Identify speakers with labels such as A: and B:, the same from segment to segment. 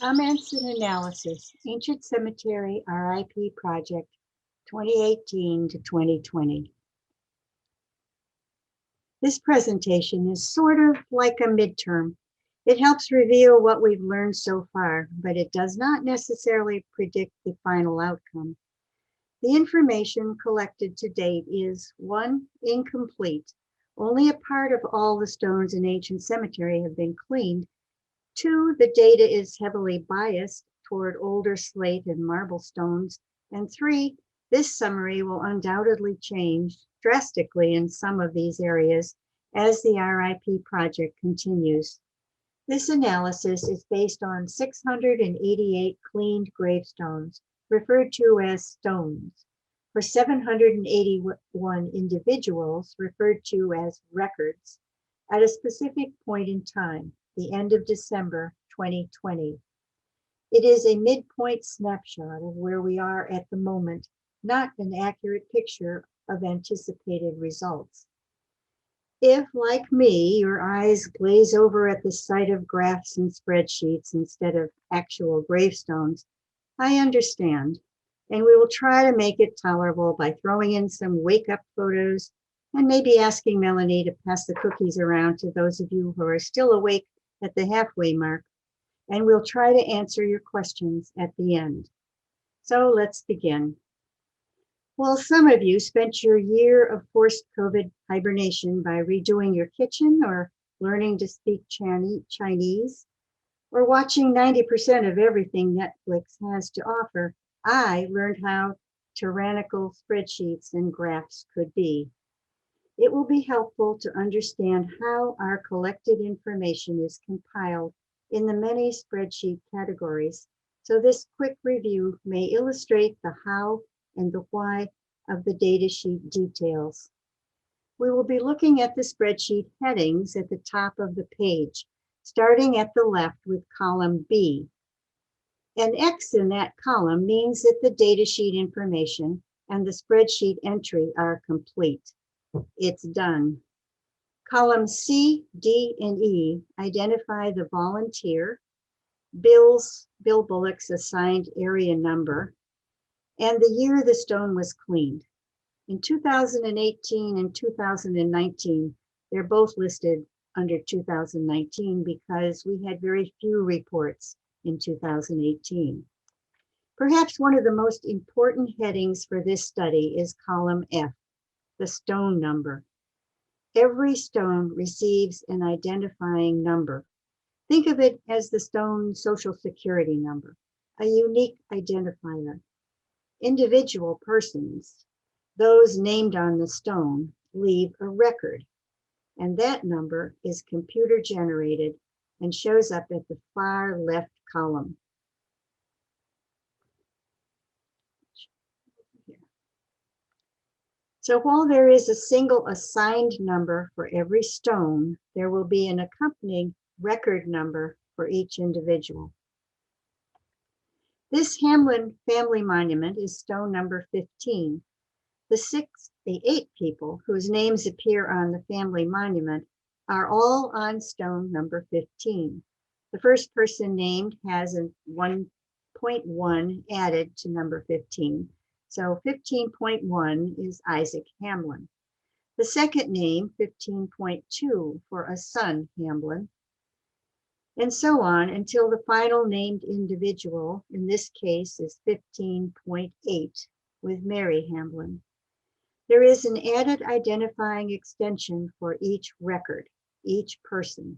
A: Comments and Analysis, Ancient Cemetery R.I.P. Project 2018 to 2020. This presentation is sort of like a midterm. It helps reveal what we've learned so far, but it does not necessarily predict the final outcome. The information collected to date is 1, incomplete. Only a part of all the stones in Ancient Cemetery have been cleaned. 2, the data is heavily biased toward older slate and marble stones. And 3, this summary will undoubtedly change drastically in some of these areas as the R.I.P. project continues. This analysis is based on 688 cleaned gravestones, referred to as stones, for 781 individuals, referred to as records, at a specific point in time, the end of December 2020. It is a midpoint snapshot of where we are at the moment, not an accurate picture of anticipated results. If, like me, your eyes glaze over at the sight of graphs and spreadsheets instead of actual gravestones, I understand, and we will try to make it tolerable by throwing in some wake-up photos and maybe asking Melanie to pass the cookies around to those of you who are still awake at the halfway mark, and we'll try to answer your questions at the end. So let's begin. Well, some of you spent your year of forced COVID hibernation by redoing your kitchen or learning to speak Chinese or watching 90% of everything Netflix has to offer. I learned how tyrannical spreadsheets and graphs could be. It will be helpful to understand how our collected information is compiled in the many spreadsheet categories, so this quick review may illustrate the how and the why of the datasheet details. We will be looking at the spreadsheet headings at the top of the page, starting at the left with column B. An X in that column means that the datasheet information and the spreadsheet entry are complete. It's done. Columns C, D, and E identify the volunteer, Bill Bullock's assigned area number, and the year the stone was cleaned. In 2018 and 2019, they're both listed under 2019 because we had very few reports in 2018. Perhaps one of the most important headings for this study is column F, the stone number. Every stone receives an identifying number. Think of it as the stone social security number, a unique identifier. Individual persons, those named on the stone, leave a record, and that number is computer generated and shows up at the far left column. So while there is a single assigned number for every stone, there will be an accompanying record number for each individual. This Hamlin family monument is stone number 15. The 8 people whose names appear on the family monument are all on stone number 15. The first person named has a 1.1 added to number 15. So 15.1 is Isaac Hamlin. The second name, 15.2, for a son, Hamlin, and so on until the final named individual, in this case, is 15.8, with Mary Hamlin. There is an added identifying extension for each record, each person.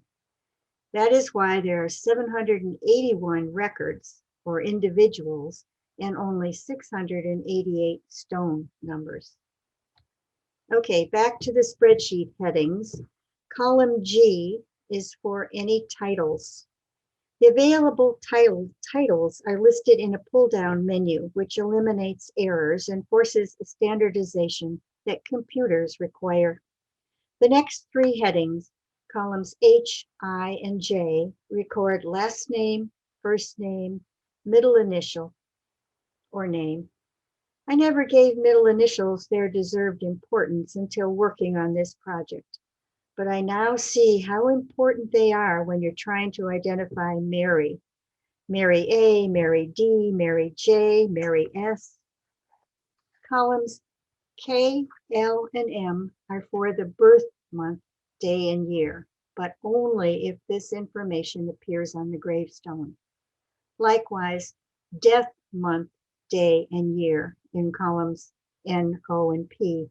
A: That is why there are 781 records or individuals and only 688 stone numbers. Okay, back to the spreadsheet headings. Column G is for any titles. The available titles are listed in a pull-down menu, which eliminates errors and forces a standardization that computers require. The next 3 headings, columns H, I, and J, record last name, first name, middle initial, or name. I never gave middle initials their deserved importance until working on this project, but I now see how important they are when you're trying to identify Mary. Mary A, Mary D, Mary J, Mary S. Columns K, L, and M are for the birth month, day, and year, but only if this information appears on the gravestone. Likewise, death month, day, and year in columns N, O, and P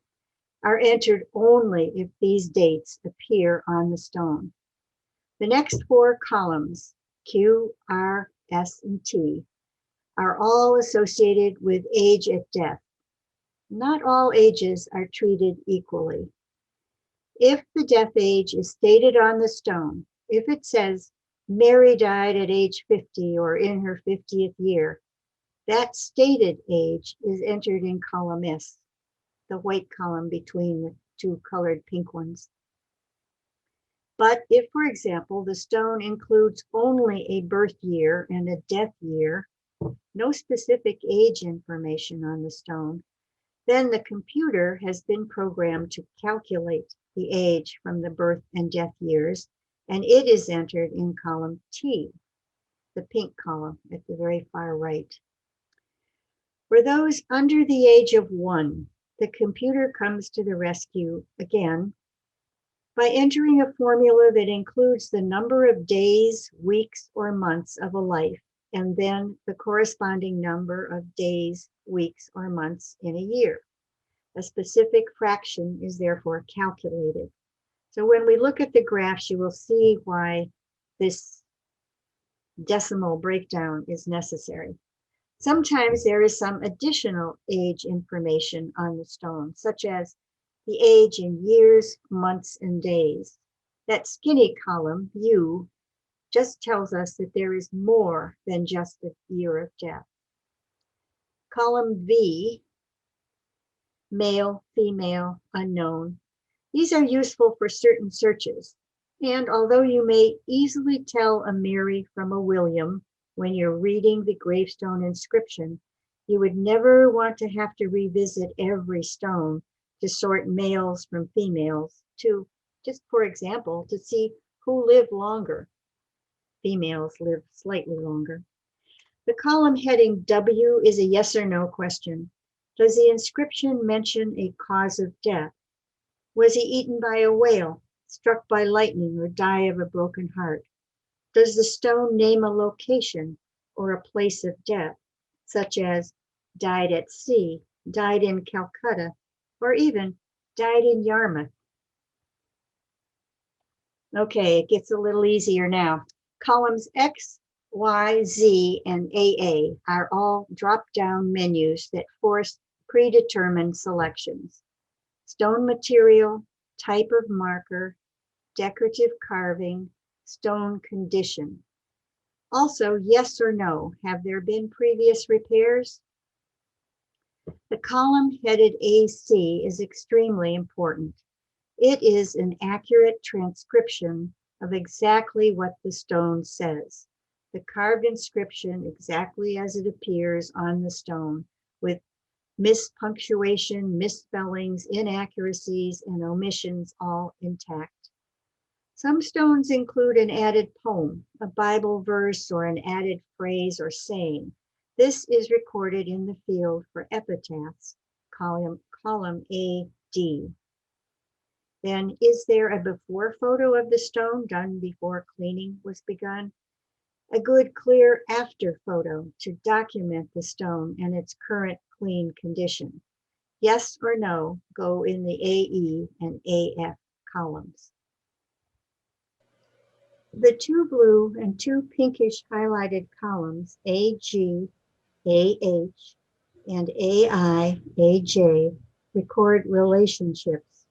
A: are entered only if these dates appear on the stone. The next four columns, Q, R, S, and T, are all associated with age at death. Not all ages are treated equally. If the death age is stated on the stone, if it says Mary died at age 50 or in her 50th year, that stated age is entered in column S, the white column between the two colored pink ones. But if, for example, the stone includes only a birth year and a death year, no specific age information on the stone, then the computer has been programmed to calculate the age from the birth and death years, and it is entered in column T, the pink column at the very far right. For those under the age of 1, the computer comes to the rescue again by entering a formula that includes the number of days, weeks, or months of a life, and then the corresponding number of days, weeks, or months in a year. A specific fraction is therefore calculated. So when we look at the graphs, you will see why this decimal breakdown is necessary. Sometimes there is some additional age information on the stone, such as the age in years, months, and days. That skinny column, U, just tells us that there is more than just the year of death. Column V, male, female, unknown. These are useful for certain searches. And although you may easily tell a Mary from a William when you're reading the gravestone inscription, you would never want to have to revisit every stone to sort males from females to, just for example, to see who lived longer. Females live slightly longer. The column heading W is a yes or no question. Does the inscription mention a cause of death? Was he eaten by a whale, struck by lightning, or die of a broken heart? Does the stone name a location or a place of death, such as died at sea, died in Calcutta, or even died in Yarmouth? Okay, it gets a little easier now. Columns X, Y, Z, and AA are all drop-down menus that force predetermined selections. Stone material, type of marker, decorative carving, stone condition. Also, yes or no, have there been previous repairs? The column headed AC is extremely important. It is an accurate transcription of exactly what the stone says. The carved inscription exactly as it appears on the stone, with mispunctuation, misspellings, inaccuracies, and omissions all intact. Some stones include an added poem, a Bible verse, or an added phrase or saying. This is recorded in the field for epitaphs, column AD. Then, is there a before photo of the stone done before cleaning was begun? A good clear after photo to document the stone and its current clean condition. Yes or no go in the AE and AF columns. The two blue and two pinkish highlighted columns, AG, AH, and AI, AJ, record relationships.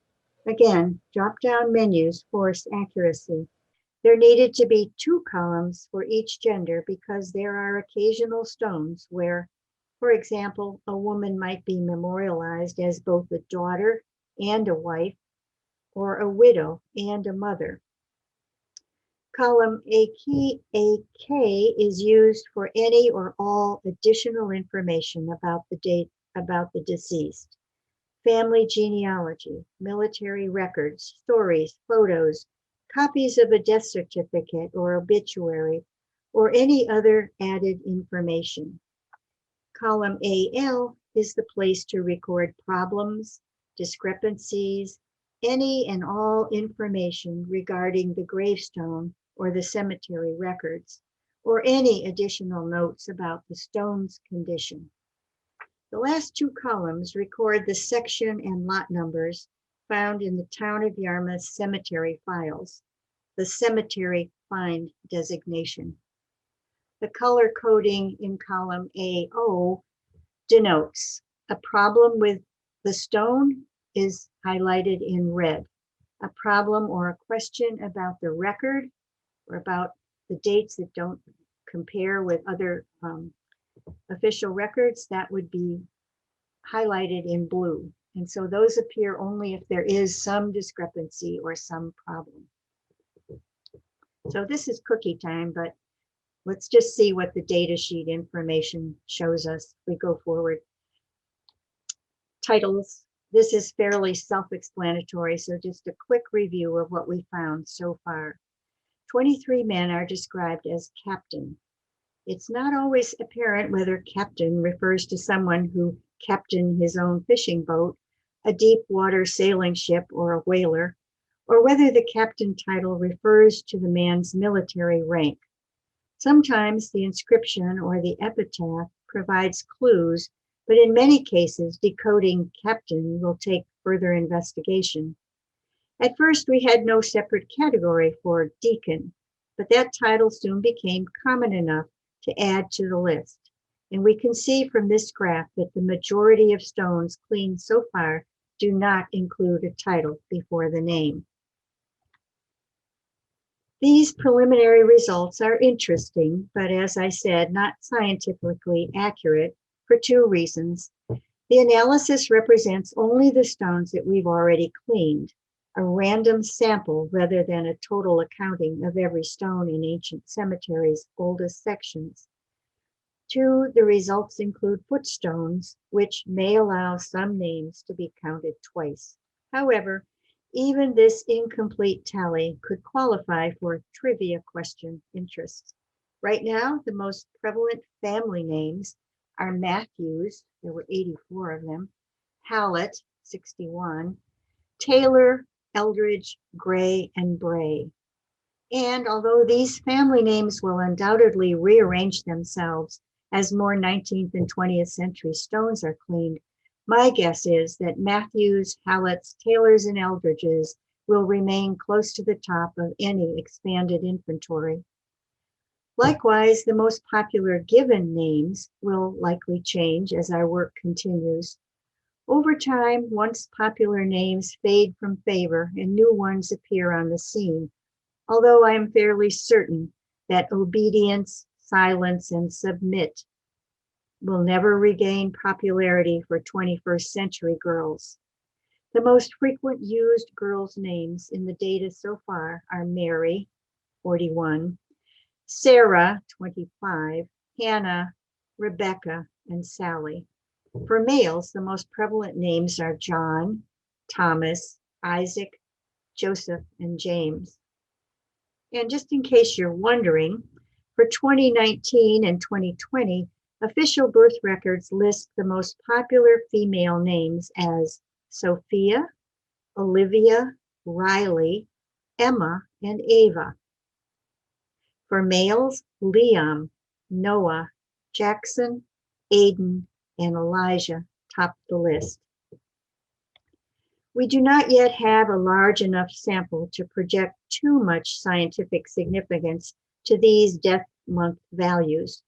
A: Again, drop-down menus force accuracy. There needed to be two columns for each gender because there are occasional stones where, for example, a woman might be memorialized as both a daughter and a wife, or a widow and a mother. Column AK is used for any or all additional information about the deceased. Family genealogy, military records, stories, photos, copies of a death certificate or obituary, or any other added information. Column AL is the place to record problems, discrepancies, any and all information regarding the gravestone or the cemetery records, or any additional notes about the stone's condition. The last two columns record the section and lot numbers found in the Town of Yarmouth cemetery files, the cemetery find designation. The color coding in column AO denotes a problem with the stone is highlighted in red. A problem or a question about the record or about the dates that don't compare with other official records, that would be highlighted in blue. And so those appear only if there is some discrepancy or some problem. So this is cookie time, but let's just see what the data sheet information shows us. We go forward. Titles. This is fairly self-explanatory, so just a quick review of what we found so far. 23 men are described as captain. It's not always apparent whether captain refers to someone who captained his own fishing boat, a deep water sailing ship, or a whaler, or whether the captain title refers to the man's military rank. Sometimes the inscription or the epitaph provides clues, but in many cases, decoding captain will take further investigation. At first, we had no separate category for deacon, but that title soon became common enough to add to the list. And we can see from this graph that the majority of stones cleaned so far do not include a title before the name. These preliminary results are interesting, but as I said, not scientifically accurate for two reasons. The analysis represents only the stones that we've already cleaned, a random sample rather than a total accounting of every stone in ancient cemeteries' oldest sections. Two, the results include footstones, which may allow some names to be counted twice. However, even this incomplete tally could qualify for trivia question interest. Right now, the most prevalent family names are Matthews, there were 84 of them, Hallett, 61, Taylor, Eldridge, Gray, and Bray. And although these family names will undoubtedly rearrange themselves as more 19th and 20th century stones are cleaned, my guess is that Matthews, Halletts, Taylors, and Eldridges will remain close to the top of any expanded inventory. Likewise, the most popular given names will likely change as our work continues. Over time, once popular names fade from favor and new ones appear on the scene, although I am fairly certain that obedience, silence, and submit will never regain popularity for 21st century girls. The most frequent used girls' names in the data so far are Mary, 41, Sarah, 25, Hannah, Rebecca, and Sally. For males, the most prevalent names are John, Thomas, Isaac, Joseph, and James. And just in case you're wondering, for 2019 and 2020, official birth records list the most popular female names as Sophia, Olivia, Riley, Emma, and Ava. For males, Liam, Noah, Jackson, Aiden, and Elijah top the list. We do not yet have a large enough sample to project too much scientific significance to these death month values.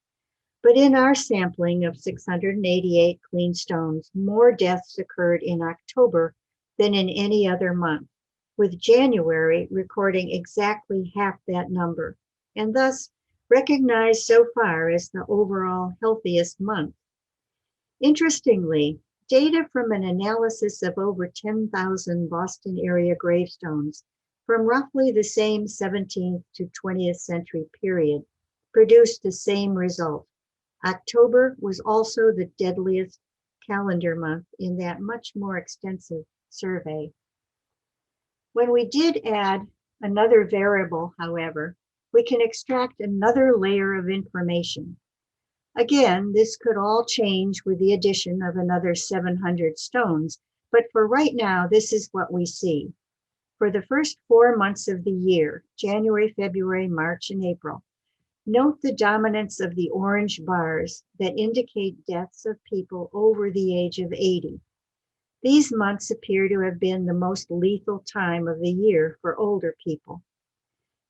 A: But in our sampling of 688 clean stones, more deaths occurred in October than in any other month, with January recording exactly half that number, and thus recognized so far as the overall healthiest month. Interestingly, data from an analysis of over 10,000 Boston area gravestones from roughly the same 17th to 20th century period produced the same result. October was also the deadliest calendar month in that much more extensive survey. When we did add another variable, however, we can extract another layer of information. Again, this could all change with the addition of another 700 stones, but for right now, this is what we see. For the first 4 months of the year, January, February, March, and April, note the dominance of the orange bars that indicate deaths of people over the age of 80. These months appear to have been the most lethal time of the year for older people.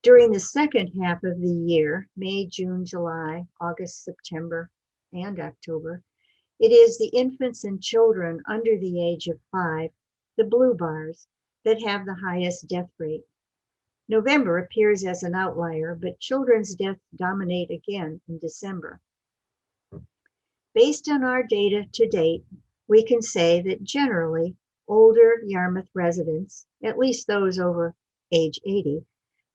A: During the second half of the year, May, June, July, August, September, and October, it is the infants and children under the age of 5, the blue bars, that have the highest death rate. November appears as an outlier, but children's deaths dominate again in December. Based on our data to date, we can say that generally, older Yarmouth residents, at least those over age 80,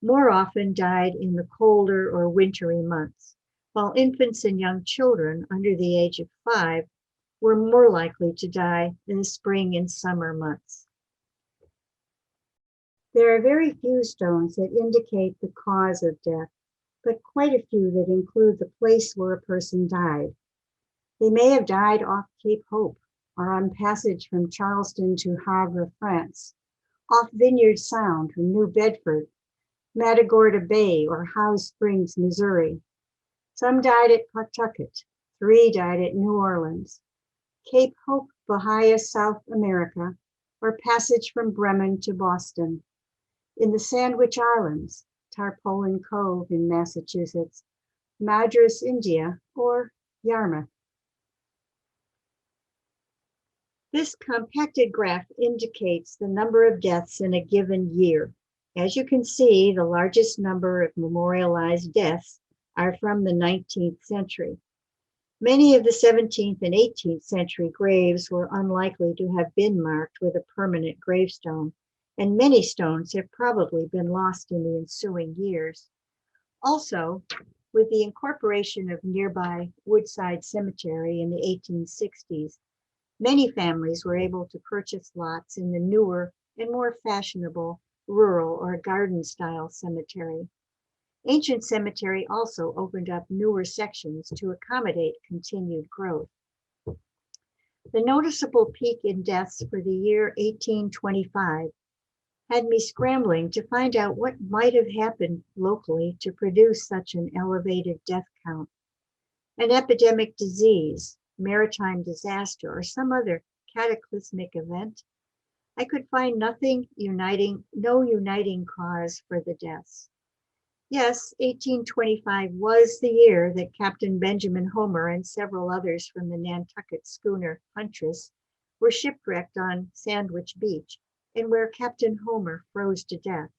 A: more often died in the colder or wintry months, while infants and young children under the age of 5 were more likely to die in the spring and summer months. There are very few stones that indicate the cause of death, but quite a few that include the place where a person died. They may have died off Cape Hope, or on passage from Charleston to Havre, France, off Vineyard Sound from New Bedford, Matagorda Bay, or Howe Springs, Missouri. Some died at Pawtucket. 3 died at New Orleans, Cape Hope, Bahia, South America, or passage from Bremen to Boston. In the Sandwich Islands, Tarpaulin Cove in Massachusetts, Madras, India, or Yarmouth. This compacted graph indicates the number of deaths in a given year. As you can see, the largest number of memorialized deaths are from the 19th century. Many of the 17th and 18th century graves were unlikely to have been marked with a permanent gravestone, and many stones have probably been lost in the ensuing years. Also, with the incorporation of nearby Woodside Cemetery in the 1860s, many families were able to purchase lots in the newer and more fashionable rural or garden-style cemetery. Ancient cemetery also opened up newer sections to accommodate continued growth. The noticeable peak in deaths for the year 1825 had me scrambling to find out what might have happened locally to produce such an elevated death count. An epidemic disease, maritime disaster, or some other cataclysmic event? I could find no uniting cause for the deaths. Yes, 1825 was the year that Captain Benjamin Homer and several others from the Nantucket schooner Huntress were shipwrecked on Sandwich Beach, and where Captain Homer froze to death.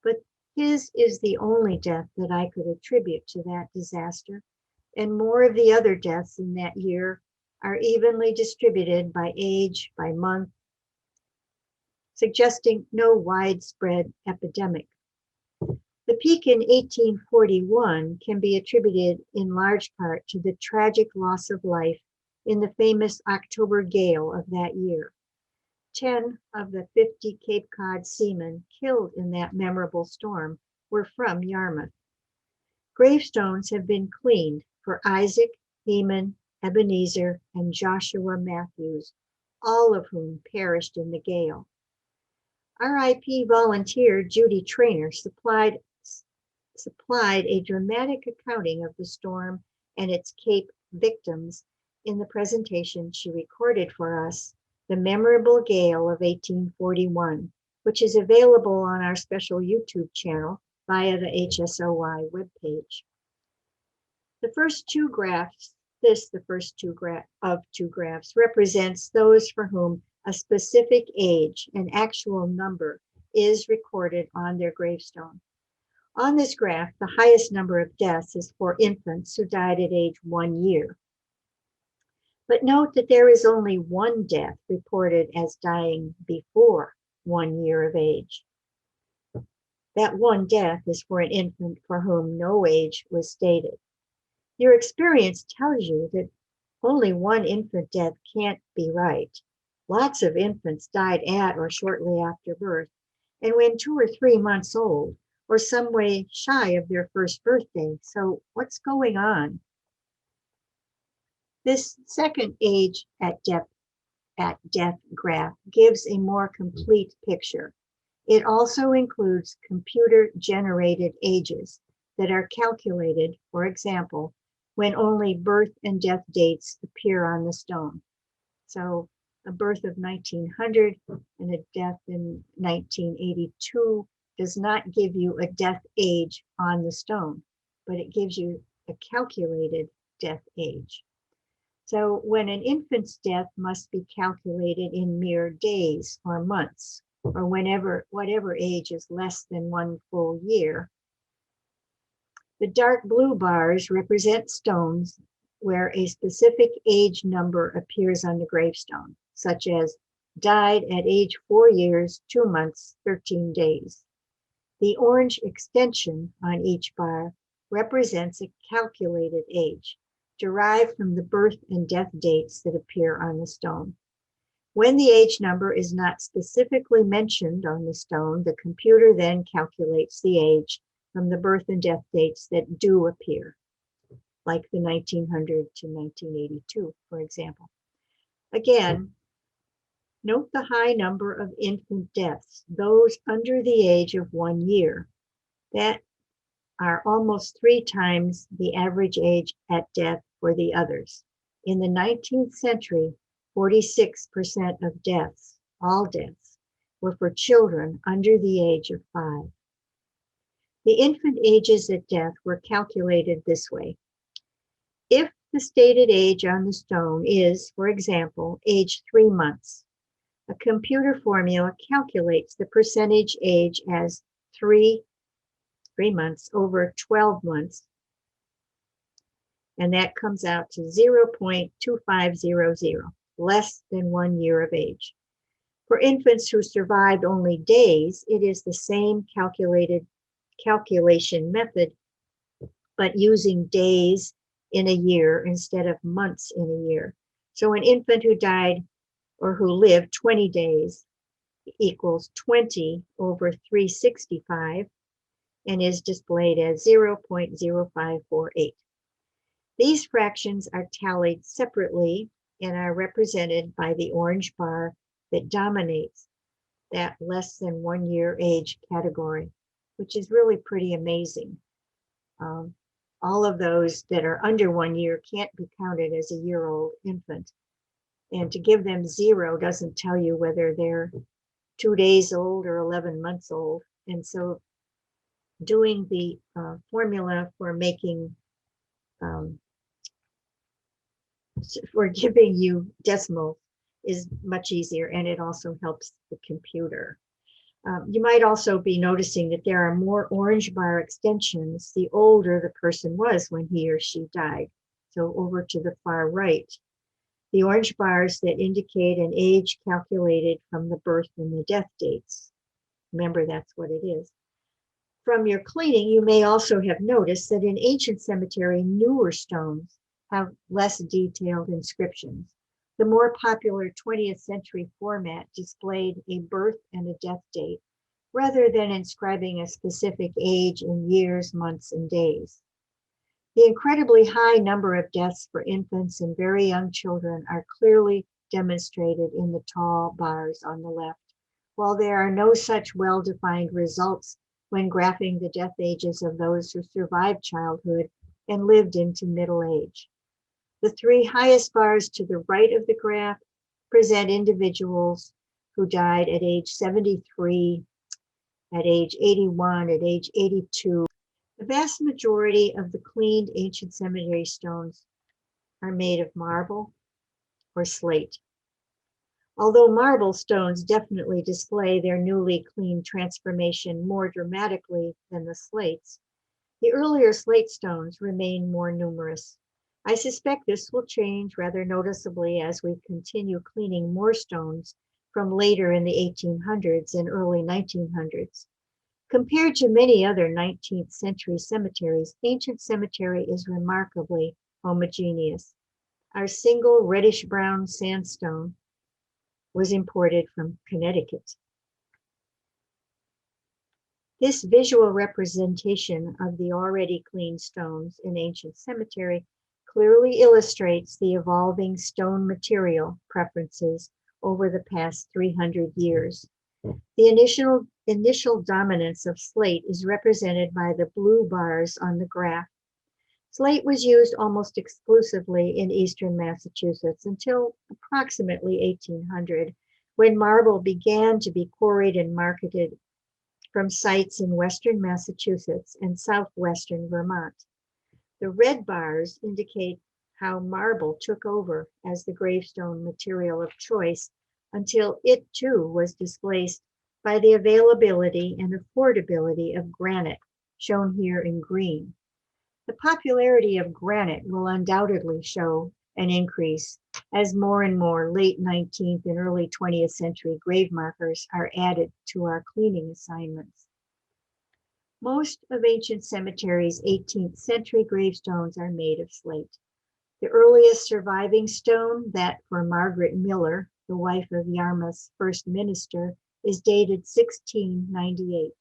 A: But his is the only death that I could attribute to that disaster, and more of the other deaths in that year are evenly distributed by age, by month, suggesting no widespread epidemic. The peak in 1841 can be attributed in large part to the tragic loss of life in the famous October gale of that year. 10 of the 50 Cape Cod seamen killed in that memorable storm were from Yarmouth. Gravestones have been cleaned for Isaac, Heman, Ebenezer, and Joshua Matthews, all of whom perished in the gale. R.I.P. volunteer Judy Traynor supplied a dramatic accounting of the storm and its Cape victims in the presentation she recorded for us, The Memorable Gale of 1841, which is available on our special YouTube channel via the HSOY webpage. The first two graphs represents those for whom a specific age and actual number is recorded on their gravestone. On this graph, the highest number of deaths is for infants who died at age 1 year. But note that there is only one death reported as dying before 1 year of age. That one death is for an infant for whom no age was stated. Your experience tells you that only one infant death can't be right. Lots of infants died at or shortly after birth, and when 2 or 3 months old, or some way shy of their first birthday. So what's going on? This second age at death graph gives a more complete picture. It also includes computer-generated ages that are calculated, for example, when only birth and death dates appear on the stone. So a birth of 1900 and a death in 1982 does not give you a death age on the stone, but it gives you a calculated death age. So when an infant's death must be calculated in mere days or months, or whatever age is less than 1 full year. The dark blue bars represent stones where a specific age number appears on the gravestone, such as died at age 4 years, 2 months, 13 days. The orange extension on each bar represents a calculated age, derived from the birth and death dates that appear on the stone. When the age number is not specifically mentioned on the stone, the computer then calculates the age from the birth and death dates that do appear, like the 1900 to 1982, for example. Again, note the high number of infant deaths, those under the age of 1 year, that are almost 3 times the average age at death for the others. In the 19th century, 46% of deaths, all deaths, were for children under the age of 5. The infant ages at death were calculated this way. If the stated age on the stone is, for example, age 3 months, a computer formula calculates the percentage age as 3 months over 12 months, and that comes out to 0.2500, less than 1 year of age. For infants who survived only days, it is the same calculation method, but using days in a year instead of months in a year. So an infant who died or who lived 20 days equals 20 over 365 and is displayed as 0.0548. These fractions are tallied separately and are represented by the orange bar that dominates that less than 1 year age category, which is really pretty amazing. All of those that are under 1 year can't be counted as a year-old infant. And to give them 0 doesn't tell you whether they're 2 days old or 11 months old. And so doing the formula for making for giving you decimals is much easier, and it also helps the computer. You might also be noticing that there are more orange bar extensions the older the person was when he or she died. So over to the far right, the orange bars that indicate an age calculated from the birth and the death dates. Remember, that's what it is. From your cleaning, you may also have noticed that in ancient cemetery, newer stones have less detailed inscriptions. The more popular 20th century format displayed a birth and a death date, rather than inscribing a specific age in years, months, and days. The incredibly high number of deaths for infants and very young children are clearly demonstrated in the tall bars on the left, while there are no such well-defined results when graphing the death ages of those who survived childhood and lived into middle age. The 3 highest bars to the right of the graph present individuals who died at age 73, at age 81, at age 82. The vast majority of the cleaned ancient cemetery stones are made of marble or slate. Although marble stones definitely display their newly cleaned transformation more dramatically than the slates, the earlier slate stones remain more numerous. I suspect this will change rather noticeably as we continue cleaning more stones from later in the 1800s and early 1900s. Compared to many other 19th century cemeteries, ancient cemetery is remarkably homogeneous. Our single reddish-brown sandstone was imported from Connecticut. This visual representation of the already clean stones in ancient cemetery clearly illustrates the evolving stone material preferences over the past 300 years. The initial dominance of slate is represented by the blue bars on the graph. Slate was used almost exclusively in eastern Massachusetts until approximately 1800, when marble began to be quarried and marketed from sites in western Massachusetts and southwestern Vermont. The red bars indicate how marble took over as the gravestone material of choice until it too was displaced by the availability and affordability of granite, shown here in green. The popularity of granite will undoubtedly show an increase as more and more late 19th and early 20th century grave markers are added to our cleaning assignments. Most of ancient cemeteries' 18th century gravestones are made of slate. The earliest surviving stone, that for Margaret Miller, the wife of Yarmouth's first minister, is dated 1698.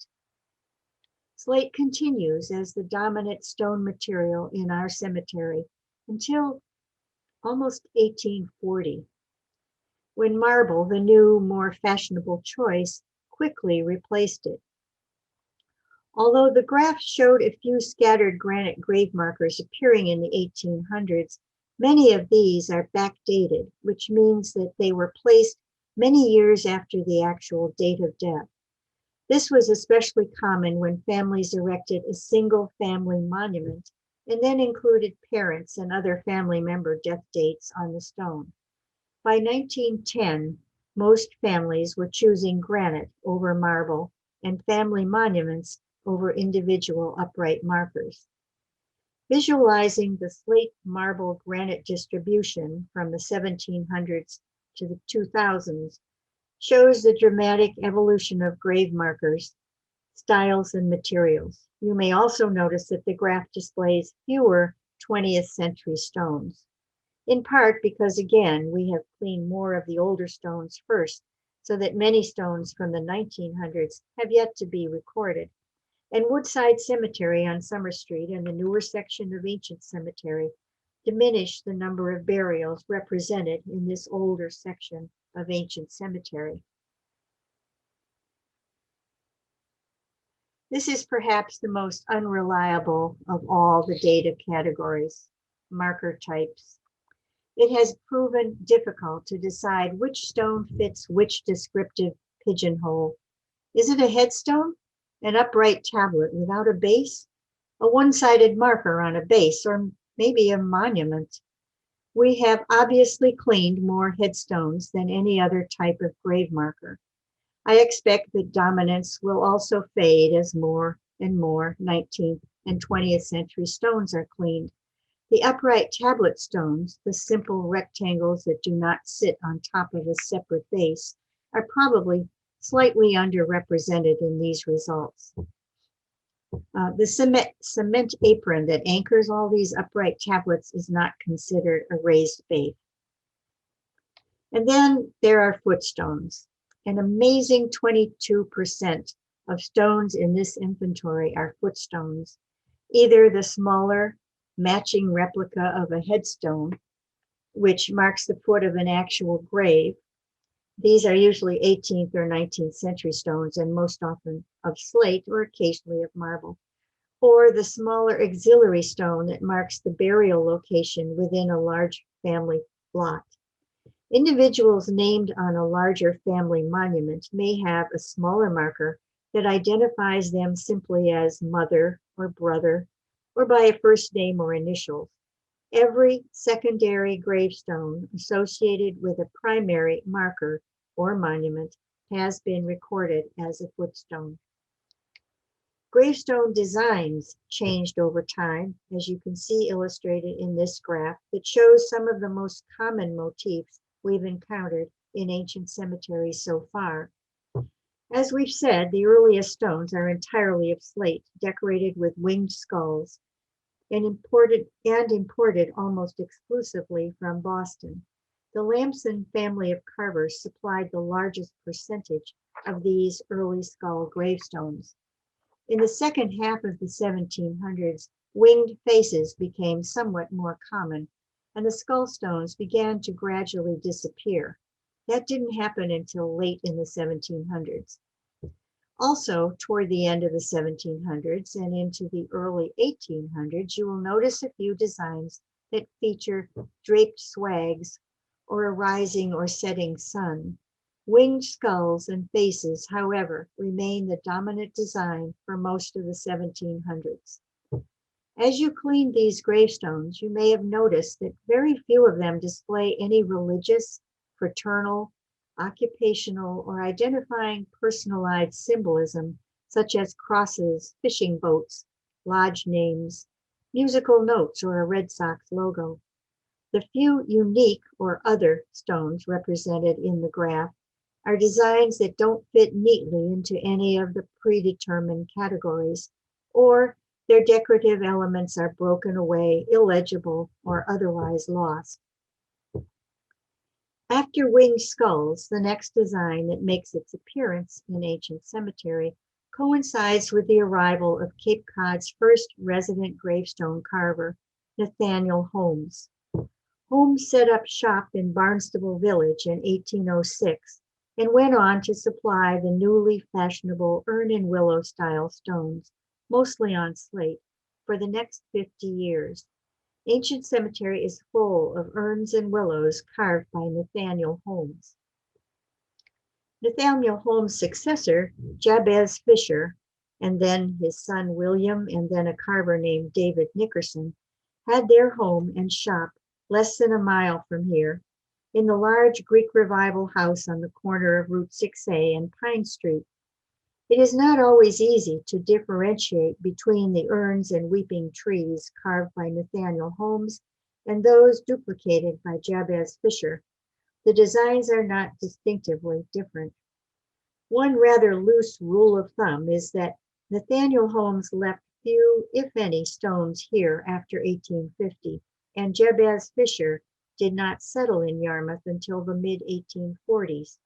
A: Slate continues as the dominant stone material in our cemetery until almost 1840, when marble, the new, more fashionable choice, quickly replaced it. Although the graph showed a few scattered granite grave markers appearing in the 1800s, many of these are backdated, which means that they were placed many years after the actual date of death. This was especially common when families erected a single family monument and then included parents and other family member death dates on the stone. By 1910, most families were choosing granite over marble and family monuments over individual upright markers. Visualizing the slate marble granite distribution from the 1700s to the 2000s shows the dramatic evolution of grave markers, styles, and materials. You may also notice that the graph displays fewer 20th century stones, in part because, again, we have cleaned more of the older stones first, so that many stones from the 1900s have yet to be recorded. And Woodside Cemetery on Summer Street and the newer section of Ancient Cemetery diminish the number of burials represented in this older section of Ancient Cemetery. This is perhaps the most unreliable of all the data categories, marker types. It has proven difficult to decide which stone fits which descriptive pigeonhole. Is it a headstone, an upright tablet without a base, a one-sided marker on a base, or maybe a monument? We have obviously cleaned more headstones than any other type of grave marker. I expect that dominance will also fade as more and more 19th and 20th century stones are cleaned. The upright tablet stones, the simple rectangles that do not sit on top of a separate base, are probably slightly underrepresented in these results. The cement apron that anchors all these upright tablets is not considered a raised base. And then there are footstones. An amazing 22% of stones in this inventory are footstones, either the smaller matching replica of a headstone, which marks the foot of an actual grave. These are usually 18th or 19th century stones and most often of slate or occasionally of marble, or the smaller auxiliary stone that marks the burial location within a large family plot. Individuals named on a larger family monument may have a smaller marker that identifies them simply as mother or brother, or by a first name or initials. Every secondary gravestone associated with a primary marker or monument has been recorded as a footstone. Gravestone designs changed over time, as you can see illustrated in this graph that shows some of the most common motifs we've encountered in ancient cemeteries so far. As we've said, the earliest stones are entirely of slate, decorated with winged skulls, and imported almost exclusively from Boston. The Lamson family of carvers supplied the largest percentage of these early skull gravestones. In the second half of the 1700s, winged faces became somewhat more common, and the skull stones began to gradually disappear. That didn't happen until late in the 1700s. Also, toward the end of the 1700s and into the early 1800s, you will notice a few designs that feature draped swags or a rising or setting sun. Winged skulls and faces, however, remain the dominant design for most of the 1700s. As you clean these gravestones, you may have noticed that very few of them display any religious, fraternal, occupational, or identifying personalized symbolism, such as crosses, fishing boats, lodge names, musical notes, or a Red Sox logo. The few unique or other stones represented in the graph are designs that don't fit neatly into any of the predetermined categories, or their decorative elements are broken away, illegible, or otherwise lost. After winged skulls, the next design that makes its appearance in ancient cemetery coincides with the arrival of Cape Cod's first resident gravestone carver, Nathaniel Holmes. Holmes set up shop in Barnstable Village in 1806 and went on to supply the newly fashionable urn and willow style stones, mostly on slate, for the next 50 years. Ancient Cemetery is full of urns and willows carved by Nathaniel Holmes. Nathaniel Holmes' successor, Jabez Fisher, and then his son William, and then a carver named David Nickerson, had their home and shop less than a mile from here, in the large Greek Revival house on the corner of Route 6A and Pine Street. It is not always easy to differentiate between the urns and weeping trees carved by Nathaniel Holmes and those duplicated by Jabez Fisher. The designs are not distinctively different. One rather loose rule of thumb is that Nathaniel Holmes left few, if any, stones here after 1850, and Jabez Fisher did not settle in Yarmouth until the mid-1840s.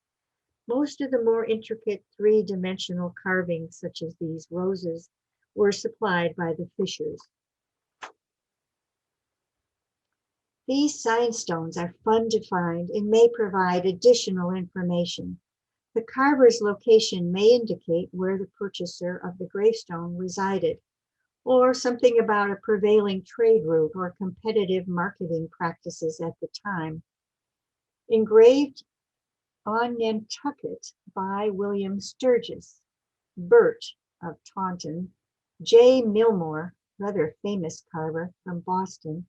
A: Most of the more intricate three-dimensional carvings, such as these roses, were supplied by the Fishers. These sign stones are fun to find and may provide additional information. The carver's location may indicate where the purchaser of the gravestone resided, or something about a prevailing trade route or competitive marketing practices at the time. Engraved on Nantucket by William Sturgis, Burt of Taunton, J. Milmore, rather famous carver from Boston,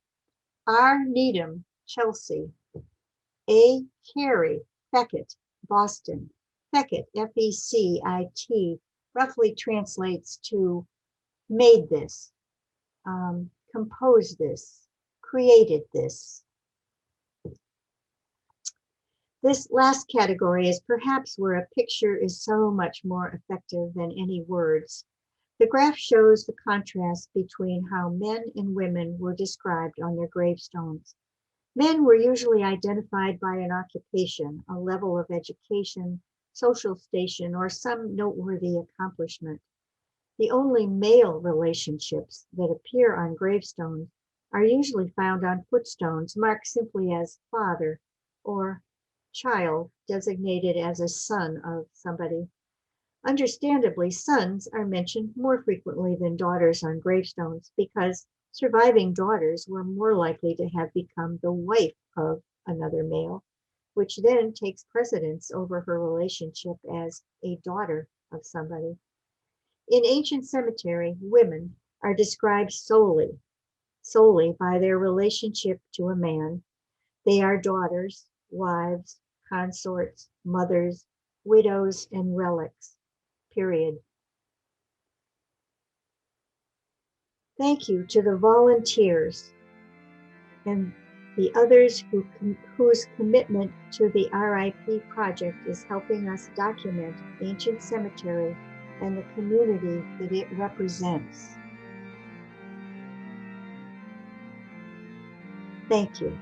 A: R. Needham, Chelsea, A. Carey, Beckett, Boston. Beckett, F-E-C-I-T, roughly translates to made this, composed this, created this. This last category is perhaps where a picture is so much more effective than any words. The graph shows the contrast between how men and women were described on their gravestones. Men were usually identified by an occupation, a level of education, social station, or some noteworthy accomplishment. The only male relationships that appear on gravestones are usually found on footstones marked simply as father or child, designated as a son of somebody. Understandably, sons are mentioned more frequently than daughters on gravestones because surviving daughters were more likely to have become the wife of another male, which then takes precedence over her relationship as a daughter of somebody. In ancient cemetery, women are described solely by their relationship to a man. They are daughters, wives, consorts, mothers, widows, and relics, period. Thank you to the volunteers and the others whose commitment to the R.I.P. project is helping us document ancient cemetery and the community that it represents. Thank you.